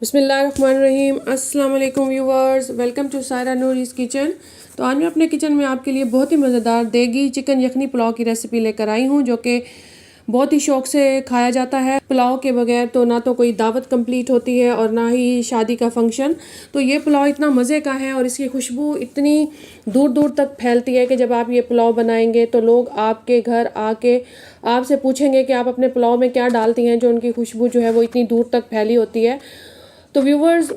बिस्मिल्लाहिर्रहमानिर्रहीम। अस्सलाम वालेकुम viewers, welcome to Saira Noori's kitchen. तो आज मैं अपने किचन में आपके लिए बहुत ही मज़ेदार देगी चिकन यखनी पुलाव की रेसिपी लेकर आई हूँ, जो कि बहुत ही शौक़ से खाया जाता है। पुलाव के बगैर तो ना तो कोई दावत कंप्लीट होती है और ना ही शादी का फंक्शन। तो ये पुलाव इतना मज़े का है और इसकी खुशबू इतनी दूर दूर तक फैलती है कि जब आप ये पुलाव बनाएंगे तो लोग आपके घर आके आपसे पूछेंगे कि आप अपने पुलाव में क्या डालती हैं, जो उनकी खुशबू जो है वो इतनी दूर तक फैली होती है। तो व्यूवर्स,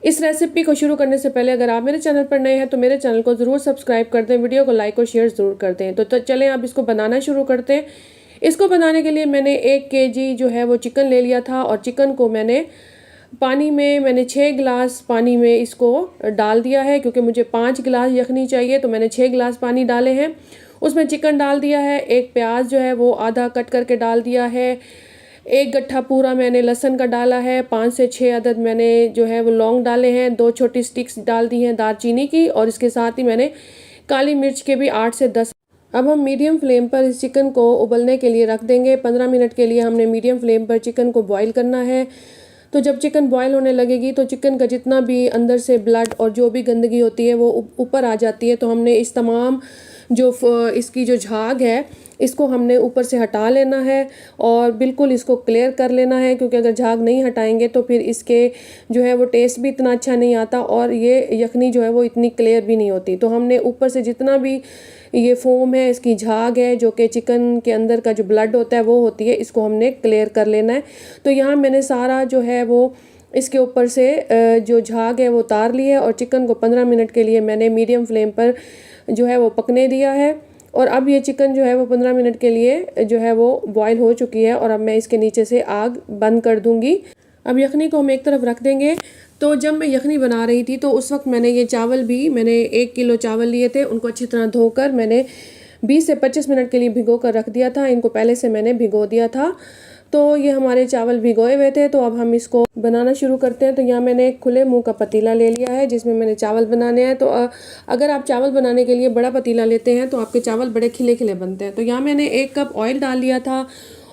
इस रेसिपी को शुरू करने से पहले अगर आप मेरे चैनल पर नए हैं तो मेरे चैनल को ज़रूर सब्सक्राइब कर दें, वीडियो को लाइक और शेयर ज़रूर कर दें। तो चलें अब इसको बनाना शुरू करते हैं। इसको बनाने के लिए मैंने 1 केजी जो है वो चिकन ले लिया था और चिकन को मैंने 6 गिलास पानी में इसको डाल दिया है, क्योंकि मुझे 5 गिलास यखनी चाहिए तो मैंने 6 गिलास पानी डाले हैं। उसमें चिकन डाल दिया है, एक प्याज जो है वो आधा कट करके डाल दिया है, एक गट्ठा पूरा मैंने लहसुन का डाला है, 5 से 6 अदद मैंने जो है वो लौंग डाले हैं, 2 छोटी स्टिक्स डाल दी हैं दालचीनी की, और इसके साथ ही मैंने काली मिर्च के भी 8 से 10। अब हम मीडियम फ्लेम पर इस चिकन को उबलने के लिए रख देंगे। 15 मिनट के लिए हमने मीडियम फ्लेम पर चिकन को बॉईल करना है। तो जब चिकन बॉईल होने लगेगी तो चिकन का जितना भी अंदर से ब्लड और जो भी गंदगी होती है वो ऊपर आ जाती है। तो हमने इस तमाम इसकी जो झाग है इसको हमने ऊपर से हटा लेना है और बिल्कुल इसको क्लियर कर लेना है, क्योंकि अगर झाग नहीं हटाएंगे तो फिर इसके जो है वो टेस्ट भी इतना अच्छा नहीं आता और ये यखनी जो है वो इतनी क्लियर भी नहीं होती। तो हमने ऊपर से जितना भी ये फोम है, इसकी झाग है, जो कि चिकन के अंदर का जो ब्लड होता है वो होती है, इसको हमने क्लियर कर लेना है। तो यहाँ मैंने सारा जो है वो इसके ऊपर से जो झाग है वो उतार ली है और चिकन को 15 मिनट के लिए मैंने मीडियम फ्लेम पर जो है वो पकने दिया है। और अब ये चिकन जो है वो 15 मिनट के लिए जो है वो बॉईल हो चुकी है और अब मैं इसके नीचे से आग बंद कर दूंगी। अब यखनी को हम एक तरफ रख देंगे। तो जब मैं यखनी बना रही थी तो उस वक्त मैंने 1 किलो चावल लिए थे, उनको अच्छी तरह धोकर मैंने 20 से 25 मिनट के लिए भिगो कर रख दिया था। इनको पहले से मैंने भिगो दिया था। तो ये हमारे चावल भिगोए हुए थे। तो अब हम इसको बनाना शुरू करते हैं। तो यहाँ मैंने एक खुले मुंह का पतीला ले लिया है जिसमें मैंने चावल बनाने हैं। तो अगर आप चावल बनाने के लिए बड़ा पतीला लेते हैं तो आपके चावल बड़े खिले खिले बनते हैं। तो यहाँ मैंने 1 कप ऑयल डाल लिया था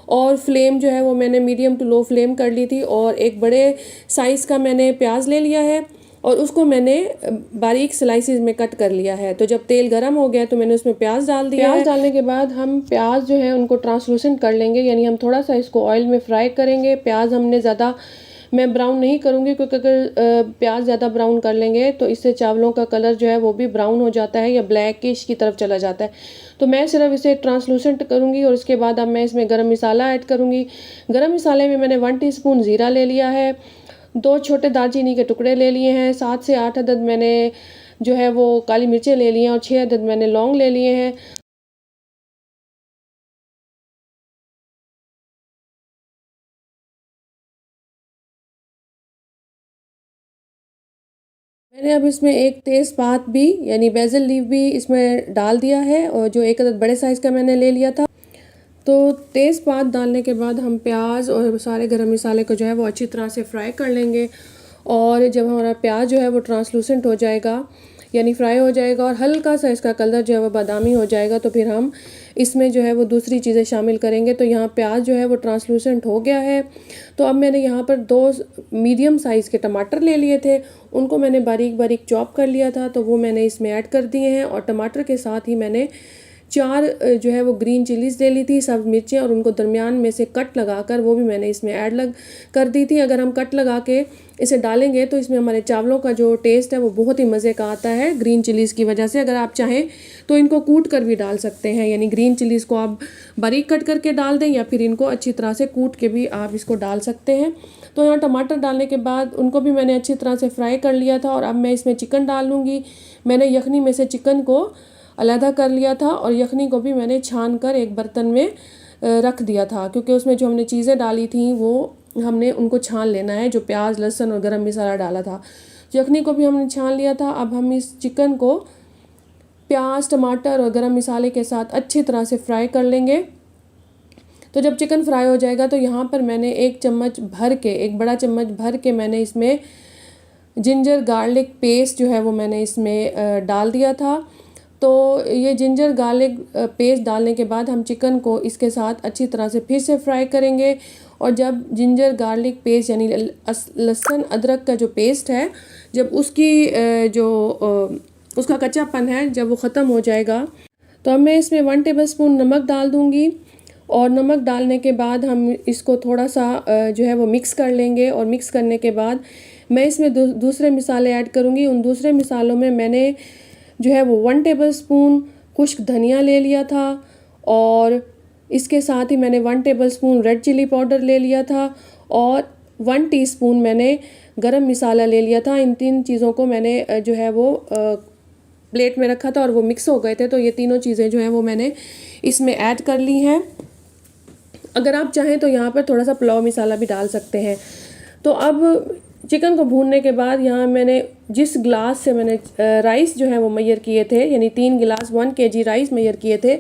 और फ्लेम जो है वो मैंने मीडियम टू लो फ्लेम कर ली थी, और एक बड़े साइज़ का मैंने प्याज ले लिया है और उसको मैंने बारीक स्लाइसिस में कट कर लिया है। तो जब तेल गर्म हो गया तो मैंने उसमें प्याज डाल दिया। प्याज डालने के बाद हम प्याज जो है उनको ट्रांसलूसेंट कर लेंगे, यानी हम थोड़ा सा इसको ऑयल में फ्राई करेंगे। प्याज हमने ज़्यादा मैं ब्राउन नहीं करूँगी, क्योंकि अगर प्याज ज़्यादा ब्राउन कर लेंगे तो इससे चावलों का कलर जो है वो भी ब्राउन हो जाता है या ब्लैकिश की तरफ चला जाता है। तो मैं सिर्फ इसे ट्रांसलूसेंट करूँगी और उसके बाद अब मैं इसमें गरम मसाला ऐड करूँगी। गरम मसाले में मैंने 1 टीस्पून ज़ीरा ले लिया है, 2 छोटे दालचीनी के टुकड़े ले लिए हैं, 7 से 8 अदद मैंने जो है वो काली मिर्चें ले ली हैं और 6 अदद मैंने लौंग ले लिए हैं। मैंने अब इसमें एक तेज़पात भी यानी बेसिल लीफ भी इसमें डाल दिया है, और जो 1 अदद बड़े साइज़ का मैंने ले लिया था। तो तेज़पात डालने के बाद हम प्याज और सारे गरम मसाले को जो है वो अच्छी तरह से फ्राई कर लेंगे। और जब हमारा प्याज जो है वो ट्रांसलूसेंट हो जाएगा यानी फ्राई हो जाएगा और हल्का सा इसका कलर जो है वो बादामी हो जाएगा, तो फिर हम इसमें जो है वो दूसरी चीज़ें शामिल करेंगे। तो यहाँ प्याज जो है वो ट्रांसलूसेंट हो गया है। तो अब मैंने यहाँ पर 2 मीडियम साइज़ के टमाटर ले लिए थे, उनको मैंने बारीक बारीक चॉप कर लिया था, तो वो मैंने इसमें ऐड कर दिए हैं। और टमाटर के साथ ही मैंने 4 जो है वो ग्रीन चिलीज़ ले ली थी, सब मिर्चें, और उनको दरमियान में से कट लगाकर वो भी मैंने इसमें ऐड कर दी थी। अगर हम कट लगा के इसे डालेंगे तो इसमें हमारे चावलों का जो टेस्ट है वो बहुत ही मज़े का आता है ग्रीन चिलीज़ की वजह से। अगर आप चाहें तो इनको कूट कर भी डाल सकते हैं, यानी ग्रीन चिलीज़ को आप बारीक कट करके डाल दें या फिर इनको अच्छी तरह से कूट के भी आप इसको डाल सकते हैं। तो यहाँ टमाटर डालने के बाद उनको भी मैंने अच्छी तरह से फ्राई कर लिया था और अब मैं इसमें चिकन डाल लूँगी। मैंने यखनी में से चिकन को अलहदा कर लिया था और यखनी को भी मैंने छान कर एक बर्तन में रख दिया था, क्योंकि उसमें जो हमने चीज़ें डाली थी वो हमने उनको छान लेना है, जो प्याज लहसुन और गरम मसाला डाला था। यखनी को भी हमने छान लिया था। अब हम इस चिकन को प्याज टमाटर और गरम मसाले के साथ अच्छी तरह से फ्राई कर लेंगे। तो जब चिकन फ्राई हो जाएगा तो यहाँ पर मैंने एक बड़ा चम्मच भर के मैंने इसमें जिंजर गार्लिक पेस्ट जो है वो मैंने इसमें डाल दिया था। तो ये जिंजर गार्लिक पेस्ट डालने के बाद हम चिकन को इसके साथ अच्छी तरह से फिर से फ्राई करेंगे और जब जिंजर गार्लिक पेस्ट यानी लहसुन अदरक का जो पेस्ट है, जब उसका कच्चापन है जब वो ख़त्म हो जाएगा, तो अब मैं इसमें 1 टेबलस्पून नमक डाल दूँगी। और नमक डालने के बाद हम इसको थोड़ा सा जो है वो मिक्स कर लेंगे। और मिक्स करने के बाद मैं इसमें दूसरे मसाले ऐड करूँगी। उन दूसरे मसालों में मैंने जो है वो 1 टेबलस्पून खुश्क धनिया ले लिया था, और इसके साथ ही मैंने 1 टेबलस्पून रेड चिली पाउडर ले लिया था, और 1 टीस्पून मैंने गरम मसाला ले लिया था। इन 3 चीज़ों को मैंने जो है वो प्लेट में रखा था और वो मिक्स हो गए थे, तो ये तीनों चीज़ें जो हैं वो मैंने इसमें ऐड कर ली हैं। अगर आप चाहें तो यहाँ पर थोड़ा सा पुलाव मसाला भी डाल सकते हैं। तो अब चिकन को भूनने के बाद यहाँ मैंने जिस गिलास से मैंने राइस जो है वो मैयर किए थे, यानी 3 गिलास 1 kg राइस मैयर किए थे,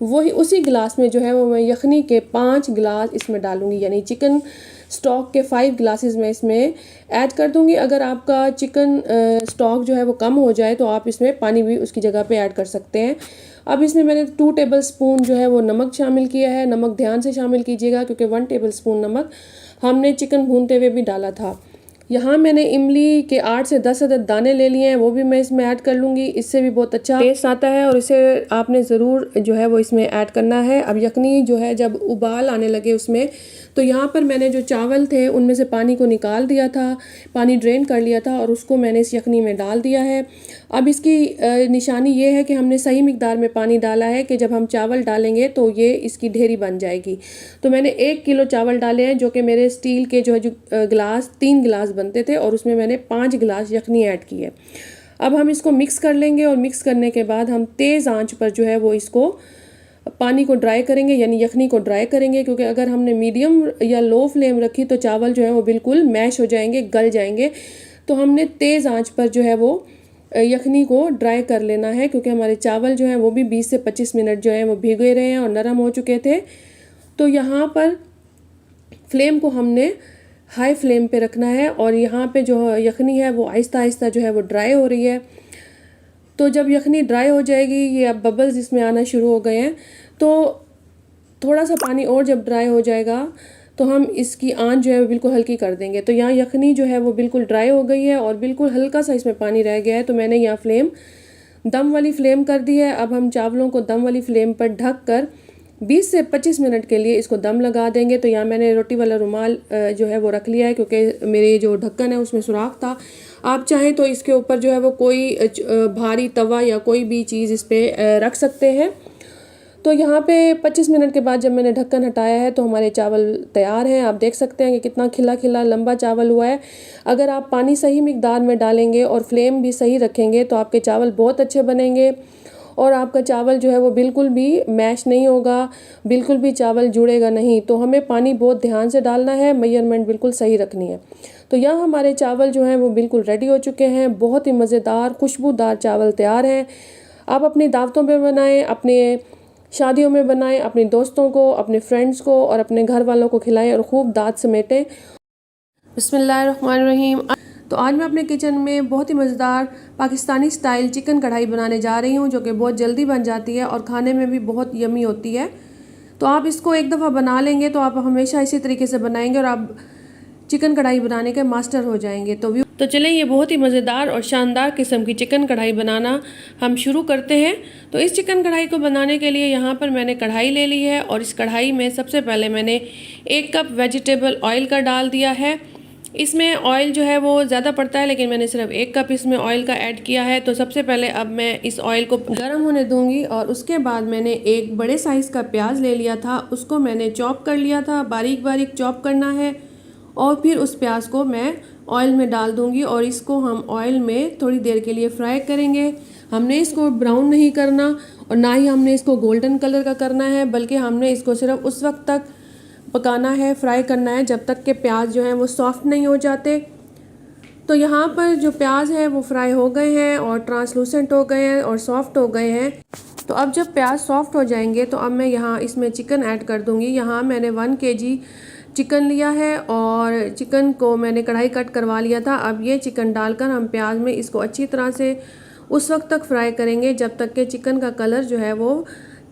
वही उसी गिलास में जो है वो मैं यखनी के 5 गिलास इसमें डालूँगी, यानी चिकन स्टॉक के 5 ग्लासेस में इसमें ऐड कर दूँगी। अगर आपका चिकन स्टॉक जो है वो कम हो जाए तो आप इसमें पानी भी उसकी जगह पे ऐड कर सकते हैं। अब इसमें मैंने 2 टेबलस्पून जो है वो नमक शामिल किया है। नमक ध्यान से शामिल कीजिएगा क्योंकि 1 टेबलस्पून नमक हमने चिकन भूनते हुए भी डाला था। यहाँ मैंने इमली के 8 से 10 अदद दाने ले लिए हैं, वो भी मैं इसमें ऐड कर लूँगी। इससे भी बहुत अच्छा टेस्ट आता है और इसे आपने ज़रूर जो है वो इसमें ऐड करना है। अब यखनी जो है जब उबाल आने लगे उसमें, तो यहाँ पर मैंने जो चावल थे उनमें से पानी को निकाल दिया था, पानी ड्रेन कर लिया था और उसको मैंने इस यखनी में डाल दिया है। अब इसकी निशानी ये है कि हमने सही मिकदार में पानी डाला है कि जब हम चावल डालेंगे तो ये इसकी ढेरी बन जाएगी। तो मैंने 1 किलो चावल डाले हैं, जो कि मेरे स्टील के जो गिलास 3 गिलास बनते थे, और उसमें मैंने 5 गिलास यखनी ऐड की है। अब हम इसको मिक्स कर लेंगे और मिक्स करने के बाद हम तेज़ आंच पर जो है वो इसको पानी को ड्राई करेंगे, यानी यखनी को ड्राई करेंगे, क्योंकि अगर हमने मीडियम या लो फ्लेम रखी तो चावल जो है वो बिल्कुल मैश हो जाएंगे, गल जाएंगे। तो हमने तेज़ आंच पर जो है वो यखनी को ड्राई कर लेना है, क्योंकि हमारे चावल जो हैं वो भी 20 से 25 मिनट जो है वो भिगो रहे हैं और नरम हो चुके थे। तो यहाँ पर फ्लेम को हमने हाई फ्लेम पे रखना है और यहाँ पे जो यखनी है वो आहिस्ता आहिस्ता जो है वो ड्राई हो रही है। तो जब यखनी ड्राई हो जाएगी, ये अब बबल्स इसमें आना शुरू हो गए हैं, तो थोड़ा सा पानी और जब ड्राई हो जाएगा तो हम इसकी आंच जो है वो बिल्कुल हल्की कर देंगे। तो यहाँ यखनी जो है वो बिल्कुल ड्राई हो गई है और बिल्कुल हल्का सा इसमें पानी रह गया है, तो मैंने यहाँ फ्लेम दम वाली फ्लेम कर दी है। अब हम चावलों को दम वाली फ्लेम पर ढक कर 20 से 25 मिनट के लिए इसको दम लगा देंगे। तो यहाँ मैंने रोटी वाला रुमाल जो है वो रख लिया है, क्योंकि मेरे जो ढक्कन है उसमें सुराख था। आप चाहें तो इसके ऊपर जो है वो कोई भारी तवा या कोई भी चीज़ इस पर रख सकते हैं। तो यहाँ पे 25 मिनट के बाद जब मैंने ढक्कन हटाया है तो हमारे चावल तैयार हैं। आप देख सकते हैं कि कितना खिला खिला लंबा चावल हुआ है। अगर आप पानी सही मिकदार में डालेंगे और फ्लेम भी सही रखेंगे तो आपके चावल बहुत अच्छे बनेंगे और आपका चावल जो है वो बिल्कुल भी मैश नहीं होगा, बिल्कुल भी चावल जुड़ेगा नहीं। तो हमें पानी बहुत ध्यान से डालना है, मेजरमेंट बिल्कुल सही रखनी है। तो यहाँ हमारे चावल जो हैं वो बिल्कुल रेडी हो चुके हैं। बहुत ही मज़ेदार खुशबूदार चावल तैयार हैं। आप अपनी दावतों पे बनाएं, अपने शादियों में बनाएं, अपने दोस्तों को, अपने फ्रेंड्स को और अपने घर वालों को खिलाएं और खूब दाँत समेटें। बिस्मिल्लाहिर्रहमानिर्रहीम। तो आज मैं अपने किचन में बहुत ही मज़ेदार पाकिस्तानी स्टाइल चिकन कढ़ाई बनाने जा रही हूँ, जो कि बहुत जल्दी बन जाती है और खाने में भी बहुत यमी होती है। तो आप इसको एक दफ़ा बना लेंगे तो आप हमेशा इसी तरीके से बनाएंगे और आप चिकन कढ़ाई बनाने के मास्टर हो जाएंगे। तो चलें, ये बहुत ही मज़ेदार और शानदार किस्म की चिकन कढ़ाई बनाना हम शुरू करते हैं। तो इस चिकन कढ़ाई को बनाने के लिए यहाँ पर मैंने कढ़ाई ले ली है और इस कढ़ाई में सबसे पहले मैंने 1 कप वेजिटेबल ऑयल का डाल दिया है। इसमें ऑयल जो है वो ज़्यादा पड़ता है, लेकिन मैंने सिर्फ 1 कप इसमें ऑयल का ऐड किया है। तो सबसे पहले अब मैं इस ऑयल को गर्म होने दूंगी और उसके बाद मैंने एक बड़े साइज़ का प्याज ले लिया था, उसको मैंने चॉप कर लिया था, बारीक बारीक चॉप करना है। और फिर उस प्याज को मैं ऑयल में डाल दूंगी और इसको हम ऑयल में थोड़ी देर के लिए फ्राई करेंगे। हमने इसको ब्राउन नहीं करना और ना ही हमने इसको गोल्डन कलर का करना है, बल्कि हमने इसको सिर्फ उस वक्त तक पकाना है, फ्राई करना है जब तक कि प्याज जो है वो सॉफ्ट नहीं हो जाते। तो यहाँ पर जो प्याज है वो फ्राई हो गए हैं और ट्रांसलूसेंट हो गए हैं और सॉफ्ट हो गए हैं। तो अब जब प्याज सॉफ्ट हो जाएंगे तो अब मैं यहाँ इसमें चिकन ऐड कर दूँगी। यहाँ मैंने 1 kg चिकन लिया है और चिकन को मैंने कढ़ाई कट करवा लिया था। अब ये चिकन डालकर हम प्याज में इसको अच्छी तरह से उस वक्त तक फ्राई करेंगे जब तक कि चिकन का कलर जो है वो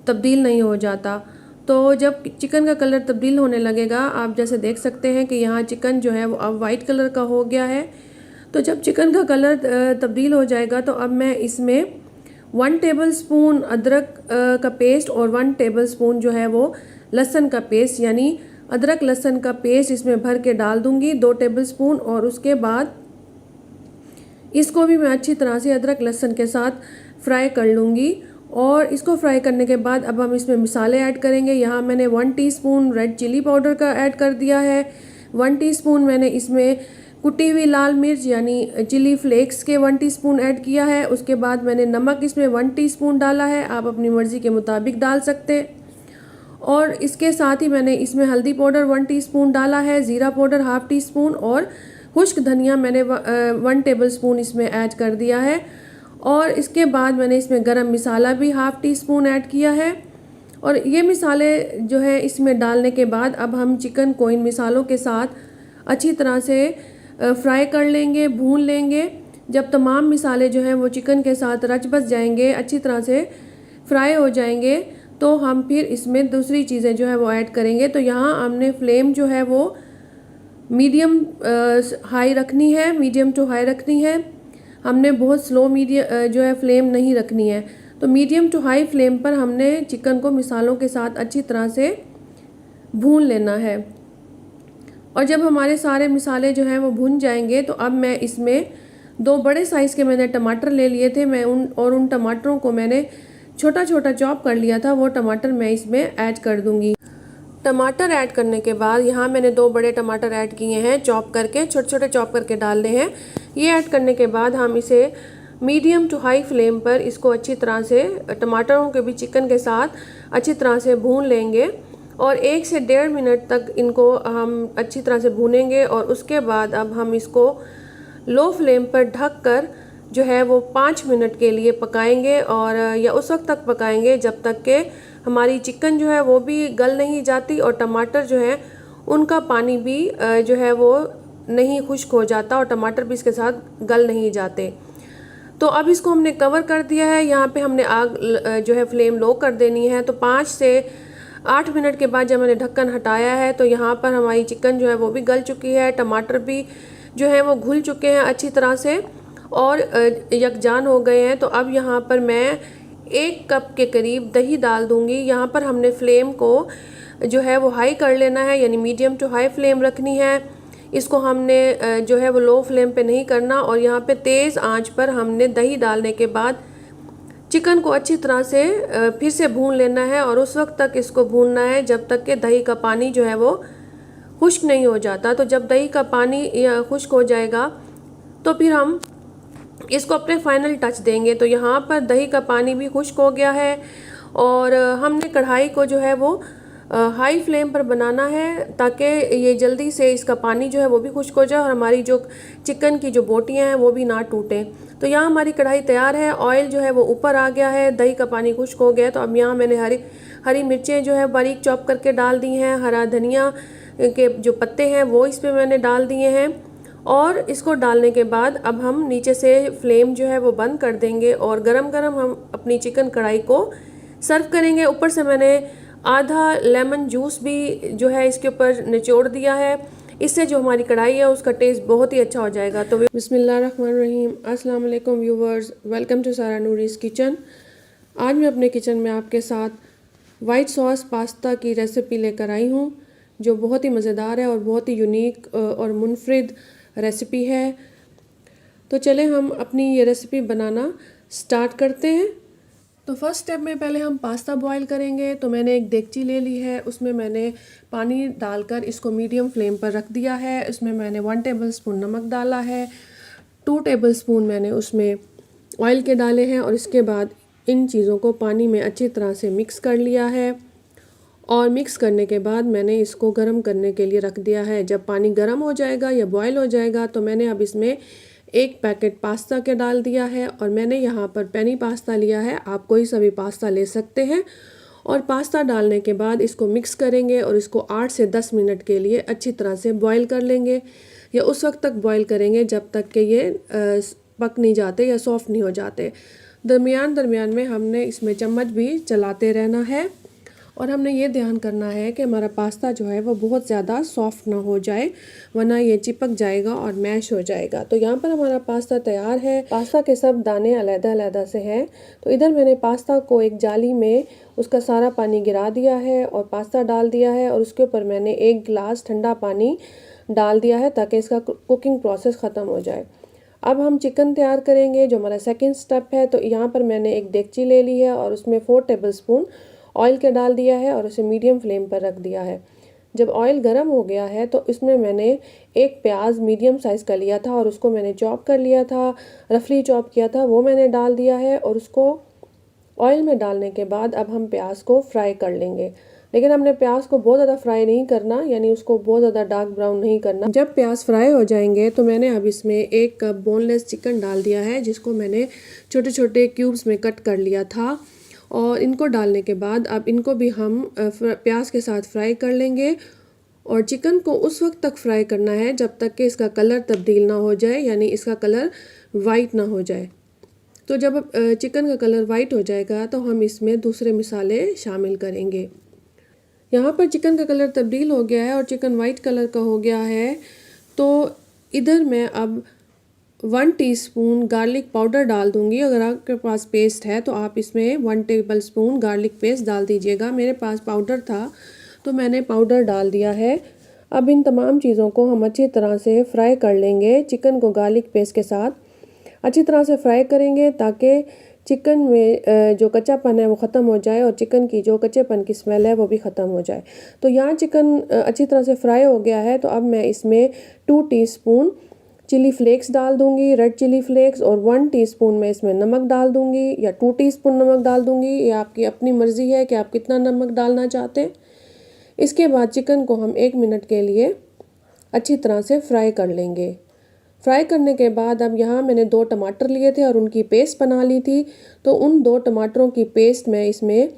तब्दील नहीं हो जाता। तो जब चिकन का कलर तब्दील होने लगेगा, आप जैसे देख सकते हैं कि यहाँ चिकन जो है वो अब वाइट कलर का हो गया है। तो जब चिकन का कलर तब्दील हो जाएगा तो अब मैं इसमें 1 टेबलस्पून अदरक का पेस्ट और 1 टेबलस्पून जो है वो लहसुन का पेस्ट, यानी अदरक लहसुन का पेस्ट इसमें भर के डाल दूंगी 2 टेबलस्पून। और उसके बाद इसको भी मैं अच्छी तरह से अदरक लहसुन के साथ फ्राई कर लूँगी। और इसको फ्राई करने के बाद अब हम इसमें मसाले ऐड करेंगे। यहाँ मैंने 1 टीस्पून रेड चिली पाउडर का ऐड कर दिया है। 1 टीस्पून मैंने इसमें कुटी हुई लाल मिर्च यानी चिली फ्लेक्स के 1 टीस्पून ऐड किया है। उसके बाद मैंने नमक इसमें 1 टीस्पून डाला है, आप अपनी मर्ज़ी के मुताबिक डाल सकते हैं। और इसके साथ ही मैंने इसमें हल्दी पाउडर 1 टीस्पून डाला है, ज़ीरा पाउडर ½ टीस्पून और खुश्क धनिया मैंने 1 टेबलस्पून इसमें ऐड कर दिया है। और इसके बाद मैंने इसमें गरम मसाला भी ½ टीस्पून ऐड किया है। और ये मसाले जो है इसमें डालने के बाद अब हम चिकन को इन मसालों के साथ अच्छी तरह से फ्राई कर लेंगे, भून लेंगे। जब तमाम मसाले जो हैं वो चिकन के साथ रच बस जाएंगे, अच्छी तरह से फ्राई हो जाएंगे, तो हम फिर इसमें दूसरी चीज़ें जो है वो ऐड करेंगे। तो यहाँ हमने फ्लेम जो है वो मीडियम हाई रखनी है, मीडियम टू हाई रखनी है। हमने बहुत स्लो मीडियम जो है फ्लेम नहीं रखनी है। तो मीडियम टू हाई फ्लेम पर हमने चिकन को मसालों के साथ अच्छी तरह से भून लेना है। और जब हमारे सारे मसाले जो हैं वो भुन जाएंगे तो अब मैं इसमें 2 बड़े साइज़ के मैंने टमाटर ले लिए थे, मैं उन टमाटरों को मैंने छोटा छोटा चॉप कर लिया था, वो टमाटर मैं इसमें ऐड कर दूंगी। टमाटर ऐड करने के बाद यहाँ मैंने 2 बड़े टमाटर ऐड किए हैं, चॉप करके छोटे छोटे चॉप करके डालने हैं। ये ऐड करने के बाद हम इसे मीडियम टू हाई फ्लेम पर इसको अच्छी तरह से टमाटरों के भी चिकन के साथ अच्छी तरह से भून लेंगे। और 1 से 1.5 मिनट तक इनको हम अच्छी तरह से भूनेंगे। और उसके बाद अब हम इसको लो फ्लेम पर ढक कर जो है वो 5 मिनट के लिए पकाएंगे। और या उस वक्त तक पकाएंगे जब तक कि हमारी चिकन जो है वो भी गल नहीं जाती और टमाटर जो है उनका पानी भी जो है वो नहीं खुश्क हो जाता और टमाटर भी इसके साथ गल नहीं जाते। तो अब इसको हमने कवर कर दिया है। यहाँ पे हमने आग जो है फ्लेम लो कर देनी है। तो 5 से 8 मिनट के बाद जब मैंने ढक्कन हटाया है तो यहाँ पर हमारी चिकन जो है वो भी गल चुकी है, टमाटर भी जो है वो घुल चुके हैं अच्छी तरह से और यकजान हो गए हैं। तो अब यहाँ पर मैं 1 कप के करीब दही डाल दूँगी। यहाँ पर हमने फ्लेम को जो है वो हाई कर लेना है, यानी मीडियम टू हाई फ्लेम रखनी है। इसको हमने जो है वो लो फ्लेम पे नहीं करना। और यहाँ पे तेज़ आंच पर हमने दही डालने के बाद चिकन को अच्छी तरह से फिर से भून लेना है। और उस वक्त तक इसको भूनना है जब तक कि दही का पानी जो है वो खुश्क नहीं हो जाता। तो जब दही का पानी खुश्क हो जाएगा तो फिर हम इसको अपने फाइनल टच देंगे। तो यहाँ पर दही का पानी भी खुश्क हो गया है और हमने कढ़ाई को जो है वो हाई फ्लेम पर बनाना है ताकि ये जल्दी से इसका पानी जो है वो भी खुश्क हो जाए और हमारी जो चिकन की जो बोटियाँ हैं वो भी ना टूटें। तो यहाँ हमारी कढ़ाई तैयार है, ऑयल जो है वो ऊपर आ गया है, दही का पानी खुश्क हो गया है। तो अब यहाँ मैंने हरी मिर्चें जो है बारीक चॉप करके डाल दी हैं, हरा धनिया के जो पत्ते हैं वो इस पर मैंने डाल दिए हैं। और इसको डालने के बाद अब हम नीचे से फ्लेम जो है वो बंद कर देंगे और गरम गरम हम अपनी चिकन कढ़ाई को सर्व करेंगे। ऊपर से मैंने आधा लेमन जूस भी जो है इसके ऊपर निचोड़ दिया है, इससे जो हमारी कढ़ाई है उसका टेस्ट बहुत ही अच्छा हो जाएगा। तो बिस्मिल्लाहिर्रहमानिर्रहीम, अस्सलाम वालेकुम व्यूवर्स, वेलकम टू सारा नूरीज़ किचन। आज मैं अपने किचन में आपके साथ वाइट सॉस पास्ता की रेसिपी लेकर आई हूँ जो बहुत ही मज़ेदार है और बहुत ही यूनिक और मुनफरिद रेसिपी है। तो चले हम अपनी ये रेसिपी बनाना स्टार्ट करते हैं। तो फर्स्ट स्टेप में पहले हम पास्ता बॉईल करेंगे। तो मैंने एक देगची ले ली है, उसमें मैंने पानी डालकर इसको मीडियम फ्लेम पर रख दिया है। उसमें मैंने 1 टेबलस्पून नमक डाला है, 2 टेबलस्पून मैंने उसमें ऑयल के डाले हैं और इसके बाद इन चीज़ों को पानी में अच्छी तरह से मिक्स कर लिया है। और मिक्स करने के बाद मैंने इसको गर्म करने के लिए रख दिया है। जब पानी गर्म हो जाएगा या बॉयल हो जाएगा तो मैंने अब इसमें 1 पैकेट पास्ता के डाल दिया है और मैंने यहाँ पर पेनी पास्ता लिया है, आप कोई सा भी पास्ता ले सकते हैं। और पास्ता डालने के बाद इसको मिक्स करेंगे और इसको 8 से 10 मिनट के लिए अच्छी तरह से बॉईल कर लेंगे या उस वक्त तक बॉईल करेंगे जब तक कि ये पक नहीं जाते या सॉफ्ट नहीं हो जाते। दरमियान में हमने इसमें चम्मच भी चलाते रहना है। और हमने ये ध्यान करना है कि हमारा पास्ता जो है वो बहुत ज़्यादा सॉफ्ट ना हो जाए, वरना ये चिपक जाएगा और मैश हो जाएगा। तो यहाँ पर हमारा पास्ता तैयार है। पास्ता के सब दाने अलग-अलग से हैं। तो इधर मैंने पास्ता को एक जाली में उसका सारा पानी गिरा दिया है और पास्ता डाल दिया है, और उसके ऊपर मैंने 1 गिलास ठंडा पानी डाल दिया है ताकि इसका कुकिंग प्रोसेस ख़त्म हो जाए। अब हम चिकन तैयार करेंगे, जो हमारा सेकंड स्टेप है। तो यहाँ पर मैंने एक देगची ले ली है और उसमें 4 टेबलस्पून ऑयल के डाल दिया है और उसे मीडियम फ्लेम पर रख दिया है। जब ऑयल गर्म हो गया है तो इसमें मैंने एक प्याज मीडियम साइज़ का लिया था और उसको मैंने चॉप कर लिया था, रफली चॉप किया था, वो मैंने डाल दिया है। और उसको ऑयल में डालने के बाद अब हम प्याज को फ्राई कर लेंगे, लेकिन हमने प्याज को बहुत ज़्यादा फ्राई नहीं करना, यानी उसको बहुत ज़्यादा डार्क ब्राउन नहीं करना। जब प्याज फ्राई हो जाएंगे तो मैंने अब इसमें 1 कप बोनलेस चिकन डाल दिया है, जिसको मैंने छोटे छोटे क्यूब्स में कट कर लिया था। और इनको डालने के बाद अब इनको भी हम प्याज के साथ फ्राई कर लेंगे। और चिकन को उस वक्त तक फ्राई करना है जब तक कि इसका कलर तब्दील ना हो जाए, यानी इसका कलर वाइट ना हो जाए। तो जब चिकन का कलर वाइट हो जाएगा तो हम इसमें दूसरे मसाले शामिल करेंगे। यहाँ पर चिकन का कलर तब्दील हो गया है और चिकन वाइट कलर का हो गया है। तो इधर मैं अब 1 टीस्पून गार्लिक पाउडर डाल दूंगी। अगर आपके पास पेस्ट है तो आप इसमें 1 टेबलस्पून गार्लिक पेस्ट डाल दीजिएगा। मेरे पास पाउडर था तो मैंने पाउडर डाल दिया है। अब इन तमाम चीज़ों को हम अच्छी तरह से फ्राई कर लेंगे। चिकन को गार्लिक पेस्ट के साथ अच्छी तरह से फ्राई करेंगे ताकि चिकन में जो कच्चापन है वो ख़त्म हो जाए और चिकन की जो कच्चेपन की स्मेल है वो भी ख़त्म हो जाए। तो यहाँ चिकन अच्छी तरह से फ्राई हो गया है। तो अब मैं इसमें 2 टीस्पून चिली फ्लेक्स डाल दूंगी, रेड चिली फ्लेक्स, और 1 टीस्पून मैं इसमें नमक डाल दूंगी या 2 टीस्पून नमक डाल दूंगी। ये आपकी अपनी मर्ज़ी है कि आप कितना नमक डालना चाहते हैं। इसके बाद चिकन को हम 1 मिनट के लिए अच्छी तरह से फ्राई कर लेंगे। फ्राई करने के बाद अब यहाँ मैंने 2 टमाटर लिए थे और उनकी पेस्ट बना ली थी। तो उन 2 टमाटरों की पेस्ट मैं इसमें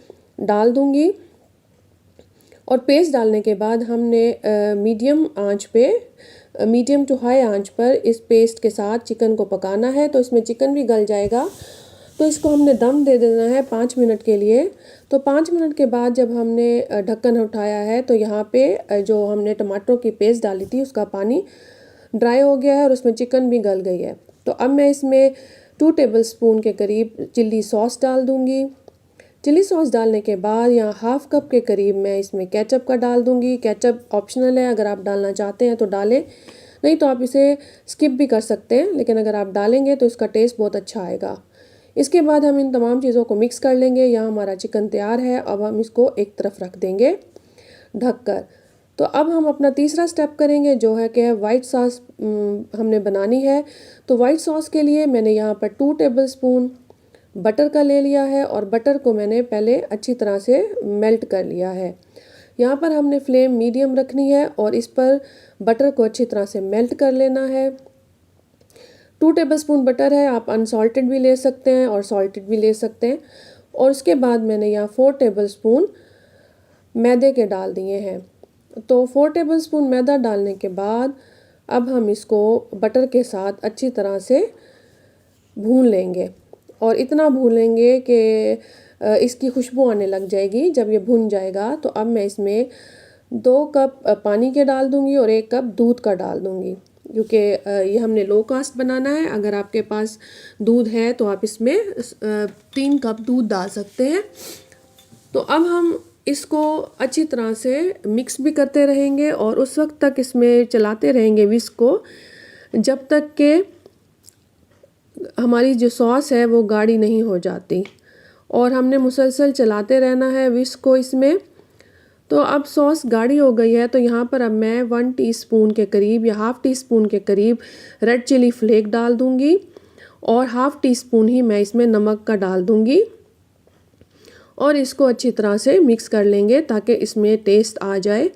डाल दूंगी। और पेस्ट डालने के बाद हमने मीडियम टू हाई आंच पर इस पेस्ट के साथ चिकन को पकाना है। तो इसमें चिकन भी गल जाएगा। तो इसको हमने दम दे देना है 5 मिनट के लिए। तो 5 मिनट के बाद जब हमने ढक्कन उठाया है तो यहाँ पे जो हमने टमाटरों की पेस्ट डाली थी उसका पानी ड्राई हो गया है और उसमें चिकन भी गल गई है। तो अब मैं इसमें 2 टेबलस्पून के करीब चिल्ली सॉस डाल दूंगी। चिल्ली सॉस डालने के बाद यहाँ 1/2 कप के करीब मैं इसमें केचप का डाल दूंगी। केचप ऑप्शनल है, अगर आप डालना चाहते हैं तो डालें, नहीं तो आप इसे स्किप भी कर सकते हैं, लेकिन अगर आप डालेंगे तो इसका टेस्ट बहुत अच्छा आएगा। इसके बाद हम इन तमाम चीज़ों को मिक्स कर लेंगे। यहाँ हमारा चिकन तैयार है। अब हम इसको एक तरफ रख देंगे ढककर। तो अब हम अपना तीसरा स्टेप करेंगे, जो है कि वाइट सॉस हमने बनानी है। तो वाइट सॉस के लिए मैंने यहाँ पर 2 टेबलस्पून बटर का ले लिया है और बटर को मैंने पहले अच्छी तरह से मेल्ट कर लिया है। यहाँ पर हमने फ्लेम मीडियम रखनी है और इस पर बटर को अच्छी तरह से मेल्ट कर लेना है। 2 टेबलस्पून बटर है, आप अनसॉल्टेड भी ले सकते हैं और सॉल्टेड भी ले सकते हैं। और उसके बाद मैंने यहाँ 4 टेबलस्पून मैदे के डाल दिए हैं। तो 4 टेबलस्पून मैदा डालने के बाद अब हम इसको बटर के साथ अच्छी तरह से भून लेंगे और इतना भूनेंगे कि इसकी खुशबू आने लग जाएगी। जब ये भुन जाएगा तो अब मैं इसमें 2 कप पानी के डाल दूंगी और 1 कप दूध का डाल दूंगी, क्योंकि ये हमने लो कास्ट बनाना है। अगर आपके पास दूध है तो आप इसमें 3 कप दूध डाल सकते हैं। तो अब हम इसको अच्छी तरह से मिक्स भी करते रहेंगे और उस वक्त तक इसमें चलाते रहेंगे विस्क को, जब तक कि हमारी जो सॉस है वो गाढ़ी नहीं हो जाती। और हमने मुसलसल चलाते रहना है विस्क को इसमें। तो अब सॉस गाढ़ी हो गई है। तो यहाँ पर अब मैं 1 टीस्पून के करीब या 1/2 टीस्पून के करीब रेड चिली फ्लेक डाल दूँगी और 1/2 टीस्पून ही मैं इसमें नमक का डाल दूँगी और इसको अच्छी तरह से मिक्स कर लेंगे ताकि इसमें टेस्ट आ जाए।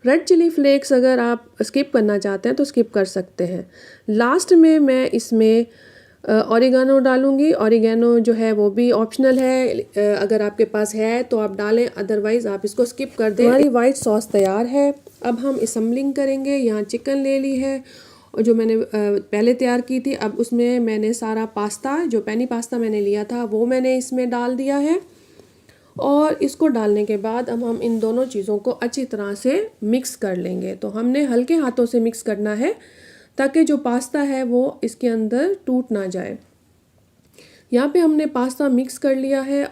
रेड चिली फ्लेक्स अगर आप स्किप करना चाहते हैं तो स्किप कर सकते हैं। लास्ट में मैं इसमें ऑरिगेनो डालूंगी। ऑरिगेनो जो है वो भी ऑप्शनल है, अगर आपके पास है तो आप डालें, अदरवाइज़ आप इसको स्किप कर दें। हमारी वाइट सॉस तैयार है। अब हम असम्बलिंग करेंगे। यहाँ चिकन ले ली है और जो मैंने पहले तैयार की थी, अब उसमें मैंने सारा पास्ता, जो पेनी पास्ता मैंने लिया था, वो मैंने इसमें डाल दिया है और इसको डालने के बाद अब हम इन दोनों चीज़ों को अच्छी तरह से मिक्स कर लेंगे। तो हमने हल्के हाथों से मिक्स करना है ताकि जो पास्ता है वो इसके अंदर टूट ना जाए। यहाँ पे हमने पास्ता मिक्स कर लिया है।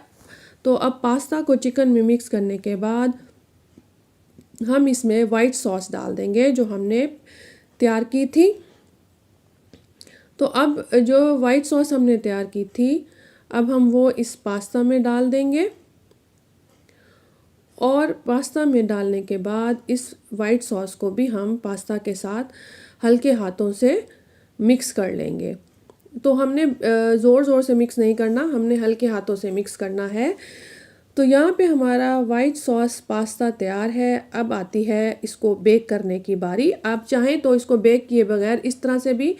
तो अब पास्ता को चिकन में मिक्स करने के बाद हम इसमें वाइट सॉस डाल देंगे जो हमने तैयार की थी। तो अब जो वाइट सॉस हमने तैयार की थी अब हम वो इस पास्ता में डाल देंगे और पास्ता में डालने के बाद इस वाइट सॉस को भी हम पास्ता के साथ हल्के हाथों से मिक्स कर लेंगे। तो हमने ज़ोर ज़ोर से मिक्स नहीं करना, हमने हल्के हाथों से मिक्स करना है। तो यहाँ पे हमारा वाइट सॉस पास्ता तैयार है। अब आती है इसको बेक करने की बारी। आप चाहें तो इसको बेक किए बगैर इस तरह से भी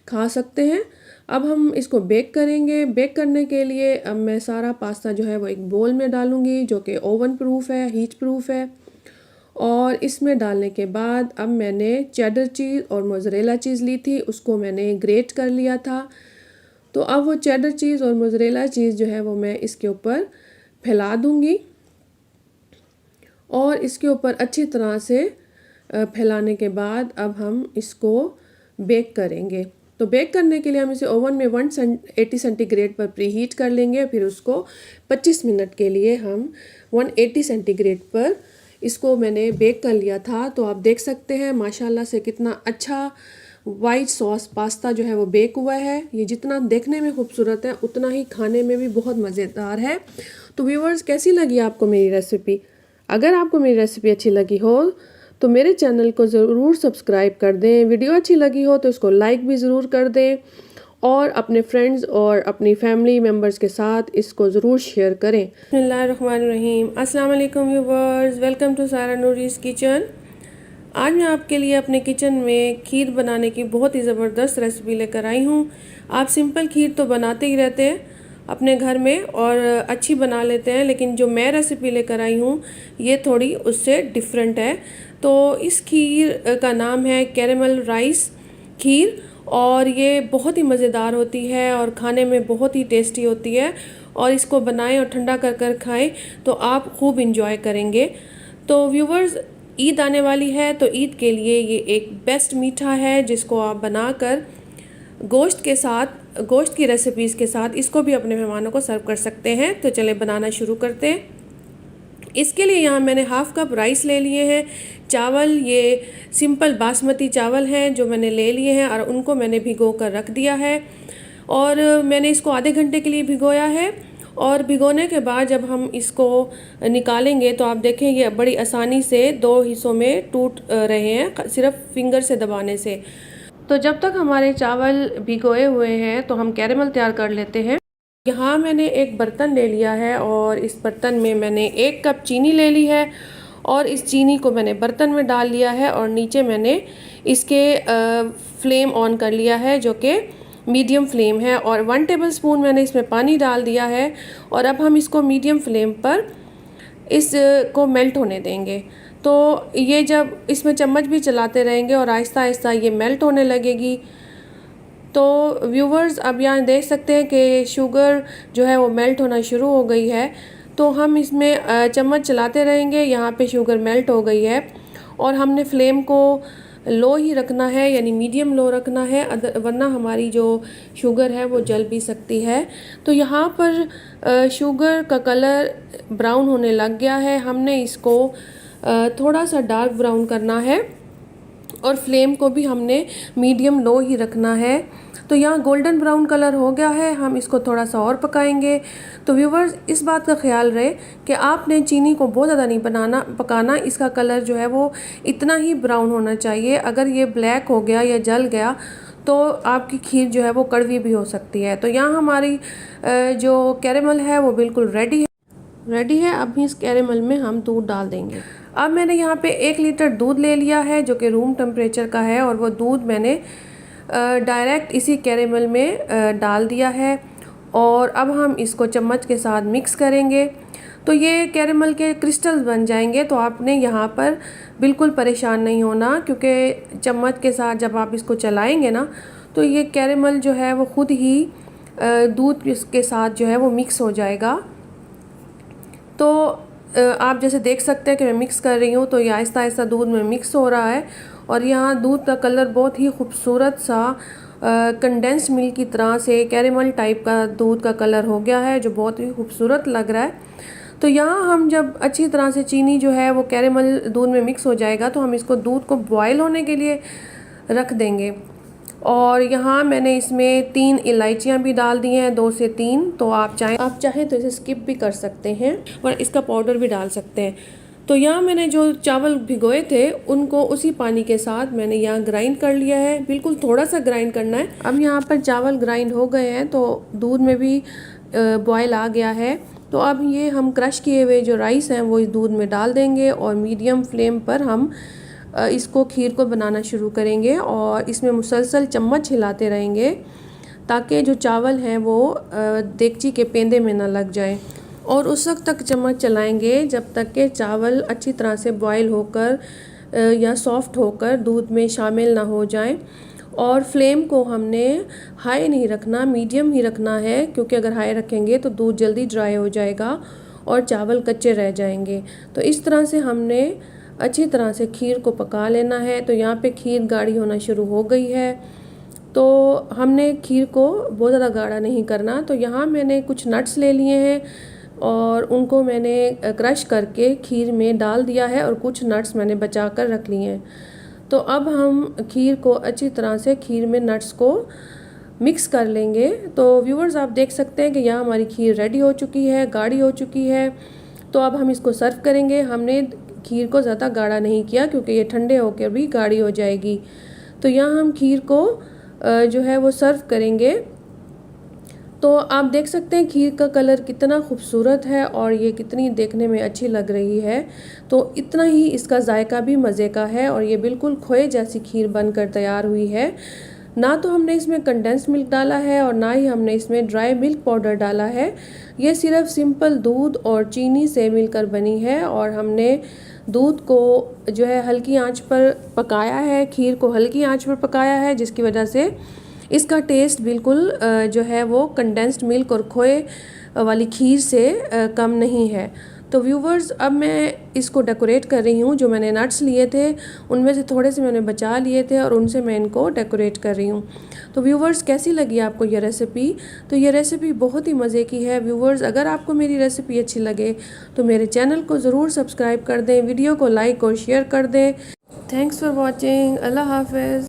खा सकते हैं। अब हम इसको बेक करेंगे। बेक करने के लिए अब मैं सारा पास्ता जो है वो एक बोल में डालूँगी जो कि ओवन प्रूफ है, हीट प्रूफ है। और इसमें डालने के बाद अब मैंने चेडर चीज़ और मोज़रेला चीज़ ली थी, उसको मैंने ग्रेट कर लिया था। तो अब वो चेडर चीज़ और मोज़रेला चीज़ जो है वो मैं इसके ऊपर फैला दूँगी और इसके ऊपर अच्छी तरह से फैलाने के बाद अब हम इसको बेक करेंगे। तो बेक करने के लिए हम इसे ओवन में 180 सेंटीग्रेड पर प्री हीट कर लेंगे। फिर उसको 25 मिनट के लिए हम 180 सेंटीग्रेड पर इसको मैंने बेक कर लिया था। तो आप देख सकते हैं माशाल्लाह से कितना अच्छा वाइट सॉस पास्ता जो है वो बेक हुआ है। ये जितना देखने में खूबसूरत है उतना ही खाने में भी बहुत मज़ेदार है। तो व्यूअर्स, कैसी लगी आपको मेरी रेसिपी? अगर आपको मेरी रेसिपी अच्छी लगी हो तो मेरे चैनल को ज़रूर सब्सक्राइब कर दें। वीडियो अच्छी लगी हो तो इसको लाइक भी ज़रूर कर दें और अपने फ्रेंड्स और अपनी फैमिली मेम्बर्स के साथ इसको ज़रूर शेयर करें। बिस्मिल्लाहिर्रहमानिर्रहीम। अस्सलाम वालेकुम व्यूअर्स, वेलकम टू सारा नूरीज़ किचन। आज मैं आपके लिए अपने किचन में खीर बनाने की बहुत ही ज़बरदस्त रेसिपी लेकर आई हूँ। आप सिंपल खीर तो बनाते ही रहते हैं अपने घर में और अच्छी बना लेते हैं, लेकिन जो मैं रेसिपी लेकर आई हूँ ये थोड़ी उससे डिफरेंट है। तो इस खीर का नाम है कैरेमल राइस खीर और ये बहुत ही मज़ेदार होती है और खाने में बहुत ही टेस्टी होती है। और इसको बनाएं और ठंडा कर कर खाएं तो आप खूब इंजॉय करेंगे। तो व्यूवर्स, ईद आने वाली है तो ईद के लिए ये एक बेस्ट मीठा है जिसको आप बनाकर गोश्त के साथ, गोश्त की रेसिपीज़ के साथ इसको भी अपने मेहमानों को सर्व कर सकते हैं। तो चलें बनाना शुरू करते हैं। इसके लिए यहाँ मैंने हाफ़ कप राइस ले लिए हैं। चावल ये सिंपल बासमती चावल हैं जो मैंने ले लिए हैं और उनको मैंने भिगो कर रख दिया है और मैंने इसको आधे घंटे के लिए भिगोया है। और भिगोने के बाद जब हम इसको निकालेंगे तो आप देखें ये बड़ी आसानी से दो हिस्सों में टूट रहे हैं सिर्फ फिंगर से दबाने से। तो जब तक हमारे चावल भिगोए हुए हैं तो हम कैरेमल तैयार कर लेते हैं। यहाँ मैंने एक बर्तन ले लिया है और इस बर्तन में मैंने 1 कप चीनी ले ली है और इस चीनी को मैंने बर्तन में डाल लिया है और नीचे मैंने इसके फ्लेम ऑन कर लिया है जो कि मीडियम फ्लेम है और 1 टेबलस्पून मैंने इसमें पानी डाल दिया है और अब हम इसको मीडियम फ्लेम पर इसको मेल्ट होने देंगे। तो ये जब इसमें चम्मच भी चलाते रहेंगे और आहिस्ता आहिस्ता ये मेल्ट होने लगेगी। तो व्यूवर्स, अब यहाँ देख सकते हैं कि शुगर जो है वो मेल्ट होना शुरू हो गई है। तो हम इसमें चम्मच चलाते रहेंगे। यहाँ पे शुगर मेल्ट हो गई है और हमने फ्लेम को लो ही रखना है, यानी मीडियम लो रखना है, वरना हमारी जो शुगर है वो जल भी सकती है। तो यहाँ पर शुगर का कलर ब्राउन होने लग गया है। हमने इसको थोड़ा सा डार्क ब्राउन करना है और फ्लेम को भी हमने मीडियम लो ही रखना है। तो यहाँ गोल्डन ब्राउन कलर हो गया है, हम इसको थोड़ा सा और पकाएंगे। तो व्यूवर्स, इस बात का ख्याल रहे कि आपने चीनी को बहुत ज़्यादा नहीं पकाना। इसका कलर जो है वो इतना ही ब्राउन होना चाहिए। अगर ये ब्लैक हो गया या जल गया तो आपकी खीर जो है वो कड़वी भी हो सकती है। तो यहाँ हमारी जो कैरेमल है वो बिल्कुल रेडी है। अब इस कैरेमल में हम दूध डाल देंगे। अब मैंने यहाँ पे 1 लीटर दूध ले लिया है जो कि रूम टेम्परेचर का है और वो दूध मैंने डायरेक्ट इसी कैरेमल में डाल दिया है और अब हम इसको चम्मच के साथ मिक्स करेंगे। तो ये कैरेमल के क्रिस्टल्स बन जाएंगे। तो आपने यहाँ पर बिल्कुल परेशान नहीं होना क्योंकि चम्मच के साथ जब आप इसको चलाएंगे ना तो ये कैरेमल जो है वो खुद ही दूध के साथ जो है वो मिक्स हो जाएगा। तो आप जैसे देख सकते हैं कि मैं मिक्स कर रही हूँ, तो ये आहिस्ता आहिस्ता दूध में मिक्स हो रहा है और यहाँ दूध का कलर बहुत ही खूबसूरत सा कंडेंस्ड मिल्क की तरह से कैरेमल टाइप का दूध का कलर हो गया है, जो बहुत ही खूबसूरत लग रहा है। तो यहाँ हम जब अच्छी तरह से चीनी जो है वो कैरेमल दूध में मिक्स हो जाएगा, तो हम इसको दूध को बॉयल होने के लिए रख देंगे। और यहाँ मैंने इसमें 3 इलायचियाँ भी डाल दी हैं, 2 से 3। तो आप चाहें तो इसे स्किप भी कर सकते हैं और इसका पाउडर भी डाल सकते हैं। तो यहाँ मैंने जो चावल भिगोए थे उनको उसी पानी के साथ मैंने यहाँ ग्राइंड कर लिया है, बिल्कुल थोड़ा सा ग्राइंड करना है। अब यहाँ पर चावल ग्राइंड हो गए हैं, तो दूध में भी बॉयल आ गया है। तो अब ये हम क्रश किए हुए जो राइस हैं वो इस दूध में डाल देंगे और मीडियम फ्लेम पर हम इसको खीर को बनाना शुरू करेंगे और इसमें मुसलसल चम्मच हिलाते रहेंगे ताकि जो चावल हैं वो देगची के पेंदे में ना लग जाए। और उस वक्त तक चम्मच चलाएंगे जब तक कि चावल अच्छी तरह से बॉयल होकर या सॉफ्ट होकर दूध में शामिल ना हो जाएं। और फ्लेम को हमने हाई नहीं रखना, मीडियम ही रखना है, क्योंकि अगर हाई रखेंगे तो दूध जल्दी ड्राई हो जाएगा और चावल कच्चे रह जाएंगे। तो इस तरह से हमने अच्छी तरह से खीर को पका लेना है। तो यहाँ पे खीर गाढ़ी होना शुरू हो गई है, तो हमने खीर को बहुत ज़्यादा गाढ़ा नहीं करना। तो यहाँ मैंने कुछ नट्स ले लिए हैं और उनको मैंने क्रश करके खीर में डाल दिया है और कुछ नट्स मैंने बचा कर रख लिए हैं। तो अब हम खीर को अच्छी तरह से खीर में नट्स को मिक्स कर लेंगे। तो व्यूअर्स आप देख सकते हैं कि यहाँ हमारी खीर रेडी हो चुकी है, गाढ़ी हो चुकी है। तो अब हम इसको सर्व करेंगे। हमने खीर को ज़्यादा गाढ़ा नहीं किया क्योंकि ये ठंडे होकर भी गाढ़ी हो जाएगी। तो यहाँ हम खीर को जो है वो सर्व करेंगे। तो आप देख सकते हैं खीर का कलर कितना खूबसूरत है और ये कितनी देखने में अच्छी लग रही है। तो इतना ही इसका जायका भी मज़े का है और ये बिल्कुल खोए जैसी खीर बनकर तैयार हुई है। ना तो हमने इसमें कंडेंस्ड मिल्क डाला है और ना ही हमने इसमें ड्राई मिल्क पाउडर डाला है। ये सिर्फ सिंपल दूध और चीनी से मिलकर बनी है और हमने दूध को जो है हल्की आंच पर पकाया है, खीर को हल्की आंच पर पकाया है, जिसकी वजह से इसका टेस्ट बिल्कुल जो है वो कंडेंस्ड मिल्क और खोए वाली खीर से कम नहीं है। तो व्यूवर्स अब मैं इसको डेकोरेट कर रही हूँ। जो मैंने नट्स लिए थे उनमें से थोड़े से मैंने बचा लिए थे और उनसे मैं इनको डेकोरेट कर रही हूँ। तो व्यूवर्स कैसी लगी आपको ये रेसिपी? तो ये रेसिपी बहुत ही मज़े की है। व्यूवर्स अगर आपको मेरी रेसिपी अच्छी लगे तो मेरे चैनल को ज़रूर सब्सक्राइब कर दें, वीडियो को लाइक और शेयर कर दें। Thanks for watching. अल्लाह हाफ़िज़।